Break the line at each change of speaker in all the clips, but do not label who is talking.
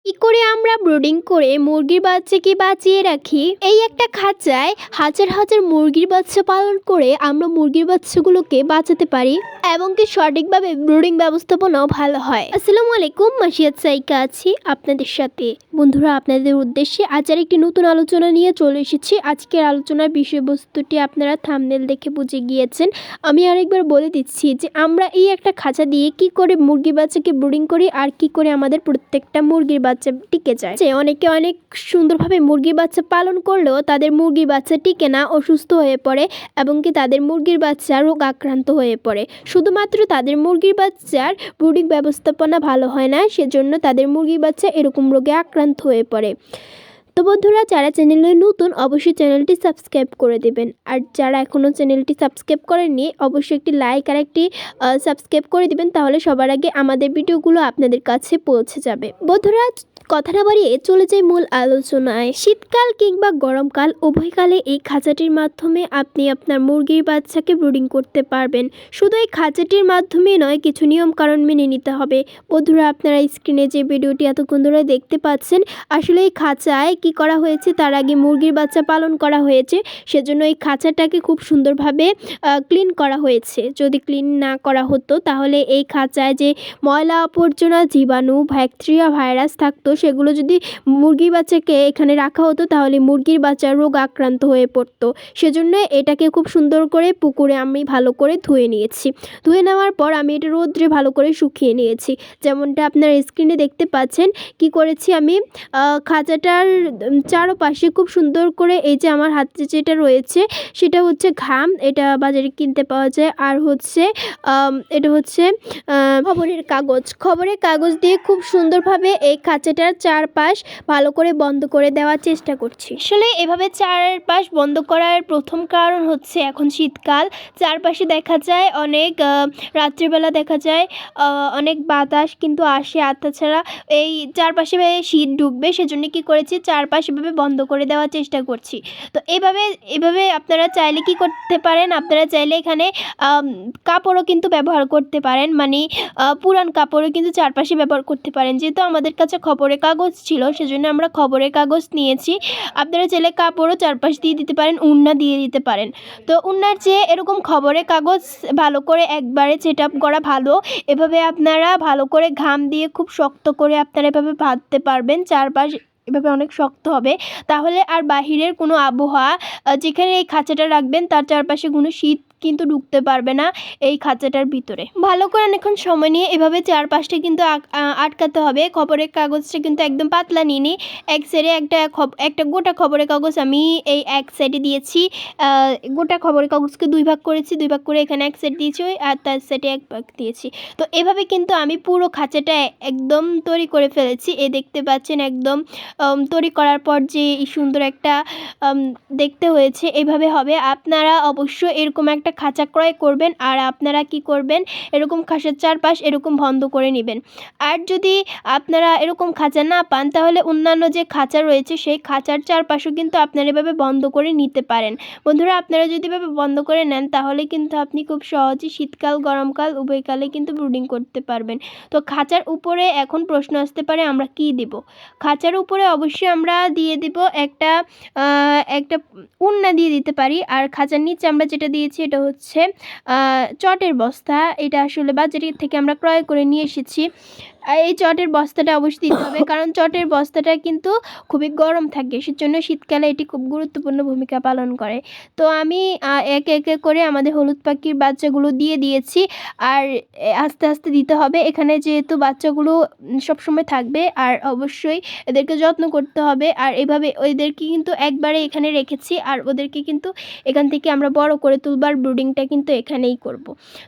কি করে আমরা ব্রুডিং করে মুরগির বাচ্চাকে বাঁচিয়ে রাখি? এই একটা খাঁচায় হাজার হাজার মুরগির বাচ্চা পালন করে আমরা মুরগির বাচ্চাগুলোকে বাঁচাতে পারি এবং কি সঠিকভাবে ব্রুডিং ব্যবস্থাপনাও ভালো হয়। আসসালামু আলাইকুম, মাসিয়াত সাইকা আছি আপনাদের সাথে। বন্ধুরা, আপনাদের উদ্দেশ্যে আজ আর একটি নতুন আলোচনা নিয়ে চলে এসেছি। আজকের আলোচনার বিষয়বস্তুটি আপনারা থাম্বনেল দেখে বুঝে গিয়েছেন। আমি আরেকবার বলে দিচ্ছি যে আমরা এই একটা খাঁচা দিয়ে কি করে মুরগির বাচ্চাকে ব্রুডিং করি আর কি করে আমাদের প্রত্যেকটা মুরগির বাচ্চা টিকে যায়। যে অনেকে অনেক সুন্দরভাবে মুরগির বাচ্চা পালন করলেও তাদের মুরগির বাচ্চা টিকে না, অসুস্থ হয়ে পড়ে এবং কি তাদের মুরগির বাচ্চা রোগ আক্রান্ত হয়ে পড়ে। শুধুমাত্র তাদের মুরগির বাচ্চার ব্রুডিং ব্যবস্থাপনা ভালো হয় না, সেজন্য তাদের মুরগির বাচ্চা এরকম রোগে আক্রান্ত হয়ে পড়ে। তো বন্ধুরা, যারা চ্যানেলে নতুন অবশ্যই চ্যানেলটি সাবস্ক্রাইব করে দেবেন, আর যারা এখনও চ্যানেলটি সাবস্ক্রাইব করেননি অবশ্যই একটি লাইক আর একটি সাবস্ক্রাইব করে দিবেন, তাহলে সবার আগে আমাদের ভিডিওগুলো আপনাদের কাছে পৌঁছে যাবে। বন্ধুরা, কথা না বাড়িয়ে চলে যাই মূল আলোচনায়। শীতকাল কিংবা গরমকাল উভয়কালে এই খাঁচাটির মাধ্যমে আপনি আপনার মুরগির বাচ্চাকে ব্রুডিং করতে পারবেন। শুধু এই খাঁচাটির মাধ্যমে নয়, কিছু নিয়ম কারণ মেনে নিতে হবে। বন্ধুরা, আপনারা স্ক্রিনে যে ভিডিওটি এতক্ষণ ধরে দেখতে পাচ্ছেন, আসলে এই খাঁচায় কি করা হয়েছে, তার আগে মুরগির বাচ্চা পালন করা হয়েছে, সেজন্য এই খাঁচাটাকে খুব সুন্দরভাবে ক্লিন করা হয়েছে। যদি ক্লিন না করা হতো তাহলে এই খাঁচায় যে ময়লা আবর্জনা, জীবাণু, ব্যাকটেরিয়া, ভাইরাস থাকতো, সেগুলো যদি মুরগির বাচ্চাকে এখানে রাখা হতো তাহলে মুরগির বাচ্চা রোগ আক্রান্ত হয়ে পড়তো। সেজন্য এটাকে খুব সুন্দর করে পুকুরে আমি ভালো করে ধুয়ে নিয়েছি। ধুয়ে নেওয়ার পর আমি এটা রোদ্রে ভালো করে শুকিয়ে নিয়েছি। যেমনটা আপনারা স্ক্রিনে দেখতে পাচ্ছেন, কি করেছি আমি খাঁচাটার চারপাশে খুব সুন্দর করে এই যে আমার হাতে যেটা রয়েছে সেটা হচ্ছে ঘাম, এটা বাজারে কিনতে পাওয়া যায়, আর হচ্ছে এটা হচ্ছে খবরের কাগজ দিয়ে খুব সুন্দরভাবে এই খাঁচাটার চারপাশ ভালো করে বন্ধ করে দেওয়ার চেষ্টা করছি। আসলে এভাবে চারপাশ বন্ধ করার প্রথম কারণ হচ্ছে এখন শীতকাল, চারপাশে দেখা যায় অনেক রাত্রিবেলা দেখা যায় অনেক বাতাস কিন্তু আসে, আর তাছাড়া এই চারপাশে শীত ঢুকবে, সেজন্য কি করেছি চারপাশ এভাবে বন্ধ করে দেওয়ার চেষ্টা করছি। তো এভাবে আপনারা চাইলে কি করতে পারেন, আপনারা চাইলে এখানে কাপড়ও কিন্তু ব্যবহার করতে পারেন, মানে পুরান কাপড়ও কিন্তু চারপাশে ব্যবহার করতে পারেন। যেহেতু আমাদের কাছে খবরের কাগজ ছিল সেজন্য আমরা খবরের কাগজ নিয়েছি। আপনারা চাইলে কাপড়ও চারপাশ দিয়ে দিতে পারেন, উন্না দিয়ে দিতে পারেন। তো উন্নার চেয়ে এরকম খবরের কাগজ ভালো করে একবারে সেট আপ করা ভালো। এভাবে আপনারা ভালো করে ঘাম দিয়ে খুব শক্ত করে আপনারা এভাবে বাঁধতে পারবেন, চারপাশ এভাবে অনেক শক্ত হবে। তাহলে আর বাহিরের কোনো আবহাওয়া যেখানে এই খাঁচাটা রাখবেন তার চারপাশে কোনো শীত কিন্তু ঢুকতে পারবে না এই খাঁচাটার ভিতরে। ভালো করে অনেকক্ষণ সময় নিয়ে এভাবে চারপাশটা কিন্তু আটকাতে হবে। খবরের কাগজটা কিন্তু একদম পাতলা নিয়ে নিই। এক সাইডে একটা গোটা খবরের কাগজ আমি এই এক সাইডে দিয়েছি। গোটা খবরের কাগজকে দুই ভাগ করেছি, দুই ভাগ করে এখানে এক সাইড দিয়েছি আর তার সাইডে এক ভাগ দিয়েছি। তো এভাবে কিন্তু আমি পুরো খাঁচাটা একদম তৈরি করে ফেলেছি। দেখতে পাচ্ছেন একদম তৈরি করার পর যে সুন্দর একটা দেখতে হয়েছে, এভাবে হবে। আপনারা অবশ্যই এরকম একটা খাঁচা ক্রয় করবেন, আর আপনারা কি করবেন, এরকম খাঁচার চারপাশ এরকম বন্ধ করে নেবেন। আর যদি আপনারা এরকম খাঁচা না পান তাহলে অন্যান্য যে খাঁচা রয়েছে সেই খাঁচার চারপাশও কিন্তু আপনারা এভাবে বন্ধ করে নিতে পারেন। বন্ধুরা, আপনারা যদি এভাবে বন্ধ করে নেন তাহলে কিন্তু আপনি খুব সহজেই শীতকাল গরমকাল উভয়কালে কিন্তু ব্রুডিং করতে পারবেন। তো খাঁচার উপরে এখন প্রশ্ন আসতে পারে আমরা কি দেব। খাঁচার উপরে অবশ্যই আমরা দিয়ে দেব একটা উন্না দিয়ে দিতে পারি। আর খাঁচার নিচে আমরা যেটা দিয়েছি এটা হচ্ছে চটের বস্তা। এটা আসলে বাজার থেকে আমরা ক্রয় করে নিয়ে এসেছি। এই চটের বস্তাটা অবশ্যই দিতে হবে, কারণ চটের বস্তাটা কিন্তু খুবই গরম থাকে, সেজন্য শীতকালে এটি খুব গুরুত্বপূর্ণ ভূমিকা পালন করে। তো আমি একে একে করে আমাদের হলুদ পাখির বাচ্চাগুলো দিয়ে দিয়েছি, আর আস্তে আস্তে দিতে হবে। এখানে যেহেতু বাচ্চাগুলো সবসময় থাকবে, আর অবশ্যই এদেরকে যত্ন করতে হবে। আর এভাবে ওদেরকে কিন্তু একবারে এখানে রেখেছি, আর ওদেরকে কিন্তু এখান থেকে আমরা বড় করে তুলবার ব্রুডিংটা কিন্তু এখানেই করব।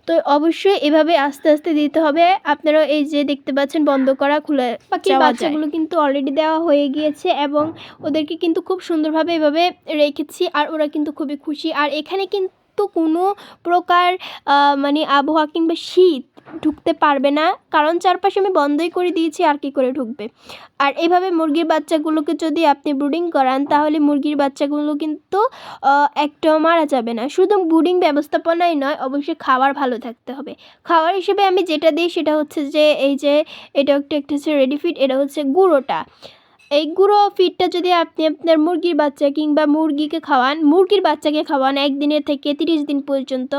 তো অবশ্যই এভাবে আস্তে আস্তে দিতে হবে। আপনারা এই যে দেখতে পাচ্ছেন বন্ধ করা খুলে পাখির বাচ্চাগুলো কিন্তু অলরেডি দেওয়া হয়ে গিয়েছে, এবং ওদেরকে কিন্তু খুব সুন্দরভাবে এভাবে রেখেছি, আর ওরা কিন্তু খুবই খুশি। আর এখানে কিন্তু কিন্তু কোনো প্রকার মানে আবহাওয়া কিংবা শীত ঢুকতে পারবে না, কারণ চারপাশে আমি বন্ধই করে দিয়েছি, আর কী করে ঢুকবে। আর এভাবে মুরগির বাচ্চাগুলোকে যদি আপনি ব্রুডিং করান তাহলে মুরগির বাচ্চাগুলো কিন্তু একটাও মারা যাবে না। শুধু ব্রুডিং ব্যবস্থাপনাই নয়, অবশ্যই খাবার ভালো থাকতে হবে। খাবার হিসেবে আমি যেটা দিই সেটা হচ্ছে যে এই যে এটা একটা হচ্ছে রেডি ফিড, এটা হচ্ছে গুঁড়োটা। এই গুঁড়ো ফিডটা যদি আপনি আপনার মুরগির বাচ্চা কিংবা মুরগির বাচ্চাকে খাওয়ান 1 দিনের থেকে 30 দিন পর্যন্ত,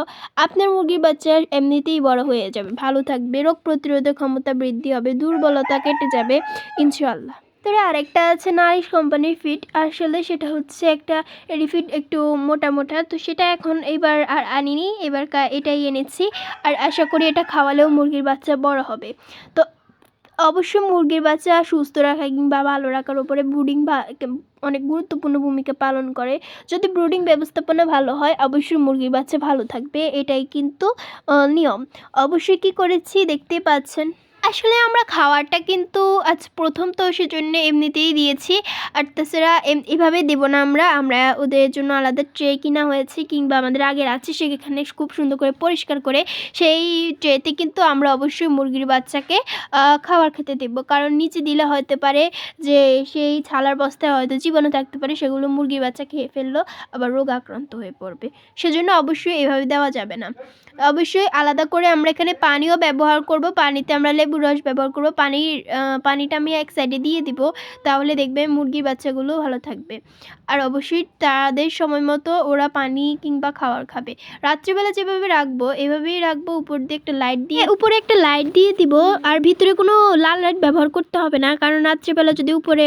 আপনার মুরগির বাচ্চা এমনিতেই বড় হয়ে যাবে, ভালো থাকবে, রোগ প্রতিরোধক ক্ষমতা বৃদ্ধি হবে, দুর্বলতা কেটে যাবে ইনশাআল্লাহ। তবে আরেকটা আছে নারিশ কোম্পানির ফিড, আসলে সেটা হচ্ছে একটা রিফিড একটু মোটা মোটা, তো সেটা এখন এইবার আর আনিনি, এবার এটাই এনেছি। আর আশা করি এটা খাওয়ালেও মুরগির বাচ্চা বড় হবে। তো অবশ্যই মুরগির বাচ্চা সুস্থ রাখা কিংবা ভালো রাখার উপরে ব্রুডিং অনেক গুরুত্বপূর্ণ ভূমিকা পালন করে। যদি ব্রুডিং ব্যবস্থাপনা ভালো হয় অবশ্যই মুরগির বাচ্চা ভালো থাকবে, এটাই কিন্তু নিয়ম। অবশ্যই কী করেছি দেখতেই পাচ্ছেন। আসলে আমরা খাওয়ারটা কিন্তু আজ প্রথম, তো সেজন্য এমনিতেই দিয়েছি। আর তাছাড়া এভাবে দেবো না, আমরা ওদের জন্য আলাদা ট্রে কিনা হয়েছে কিংবা আমাদের আগের আছে, সেখানে খুব সুন্দর করে পরিষ্কার করে সেই ট্রেতে কিন্তু আমরা অবশ্যই মুরগির বাচ্চাকে খাবার খেতে দেবো। কারণ নিচে দিলে হতে পারে যে সেই ছালার বস্তায় হয়তো জীবাণু থাকতে পারে, সেগুলো মুরগির বাচ্চা খেয়ে ফেললো, আবার রোগ আক্রান্ত হয়ে পড়বে। সেজন্য অবশ্যই এভাবে দেওয়া যাবে না। অবশ্যই আলাদা করে আমরা এখানে পানিও ব্যবহার করব, পানিতে আমরা লেবুর রস ব্যবহার করব। পানিটা আমি এক সাইডে দিয়ে দিব, তাহলে দেখবে মুরগির বাচ্চাগুলো ভালো থাকবে। আর অবশ্যই তাদের সময় মতো ওরা পানি কিংবা খাবার খাবে। রাত্রিবেলা যেভাবে রাখবো এভাবেই রাখবো, উপরে একটা লাইট দিয়ে দিব। আর ভিতরে কোনো লাল লাইট ব্যবহার করতে হবে না, কারণ রাত্রিবেলা যদি উপরে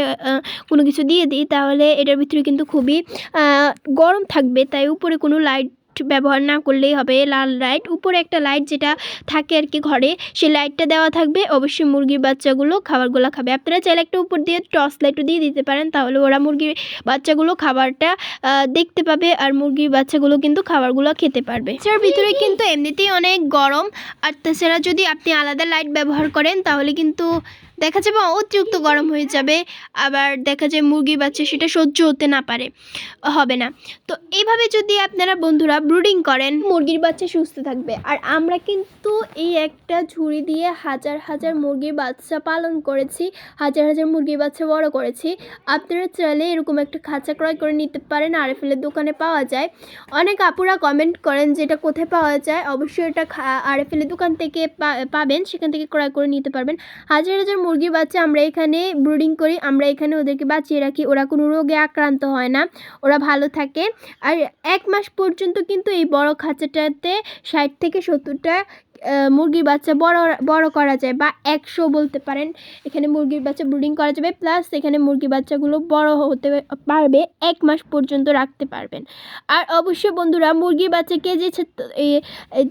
কোনো কিছু দিয়ে দিই তাহলে এটার ভিতরে কিন্তু খুবই গরম থাকবে, তাই উপরে কোনো লাইট ব্যবহার না করলেই হবে। লাল লাইট, উপরে একটা লাইট যেটা থাকে আর কি ঘরে, সেই লাইটটা দেওয়া থাকবে। অবশ্যই মুরগির বাচ্চাগুলো খাবারগুলো খাবে। আপনারা চাইলে একটা উপর দিয়ে টর্চ লাইটও দিয়ে দিতে পারেন, তাহলে ওরা মুরগির বাচ্চাগুলো খাবারটা দেখতে পাবে, আর মুরগির বাচ্চাগুলো কিন্তু খাবারগুলো খেতে পারবে। এর ভিতরে কিন্তু এমনিতেই অনেক গরম, আর তাছাড়া যদি আপনি আলাদা লাইট ব্যবহার করেন তাহলে কিন্তু দেখা যাবে অতিরিক্ত গরম হয়ে যাবে, আবার দেখা যায় মুরগির বাচ্চা সেটা সহ্য হতে না পারে, হবে না। তো এইভাবে যদি আপনারা বন্ধুরা ব্রুডিং করেন মুরগির বাচ্চা সুস্থ থাকবে। আর আমরা কিন্তু এই একটা ঝুড়ি দিয়ে হাজার হাজার মুরগির বাচ্চা পালন করেছি, হাজার হাজার মুরগির বাচ্চা বড় করেছি। আপনারা চাইলে এরকম একটা খাঁচা ক্রয় করে নিতে পারেন, আরএফএলের দোকানে পাওয়া যায়। অনেক আপুরা কমেন্ট করেন যে এটা কোথায় পাওয়া যায়, অবশ্যই এটা আরএফএলের দোকান থেকে পাবেন, সেখান থেকে ক্রয় করে নিতে পারবেন। হাজার হাজার মুরগির বাচ্চা আমরা এখানে ব্রুডিং করি, আমরা এখানে ওদেরকে বাঁচিয়ে রাখি, ওরা কোনো রোগে আক্রান্ত হয় না, ওরা ভালো থাকে। আর 1 মাস পর্যন্ত কিন্তু এই বড় খাঁচাটাতে 60 থেকে 70টা মুরগির বাচ্চা বড় করা যায়, বা 100 বলতে পারেন। এখানে মুরগির বাচ্চা ব্রুডিং করা যাবে, প্লাস এখানে মুরগির বাচ্চাগুলো বড় হতে পারবে, 1 মাস পর্যন্ত রাখতে পারবেন। আর অবশ্যই বন্ধুরা মুরগির বাচ্চাকে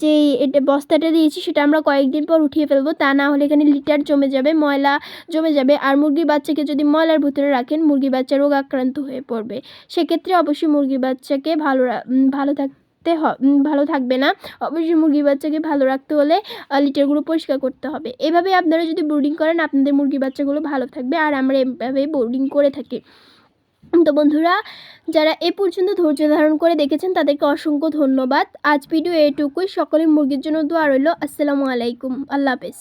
যে এটা বস্তাটা দিয়েছি সেটা আমরা কয়েকদিন পর উঠিয়ে ফেলবো, তা না হলে এখানে লিটার জমে যাবে, ময়লা জমে যাবে। আর মুরগির বাচ্চাকে যদি ময়লার ভিতরে রাখেন মুরগির বাচ্চা রোগ আক্রান্ত হয়ে পড়বে। সেক্ষেত্রে অবশ্যই মুরগির বাচ্চাকে ভালো থাকবে না। অবশ্যই মুরগির বাচ্চাকে ভালো রাখতে হলে লিটারগুলো পরিষ্কার করতে হবে। এভাবে আপনারা যদি ব্রুডিং করেন আপনাদের মুরগির বাচ্চাগুলো ভালো থাকবে, আর আমরা এভাবে ব্রুডিং করে থাকি। তো বন্ধুরা যারা এ পর্যন্ত ধৈর্য ধারণ করে দেখেছেন তাদেরকে অসংখ্য ধন্যবাদ। আজ ভিডিও এটুকুই। সকলের মুরগির জন্য দোয়া রইল। আসসালামু আলাইকুম, আল্লাহ হাফেজ।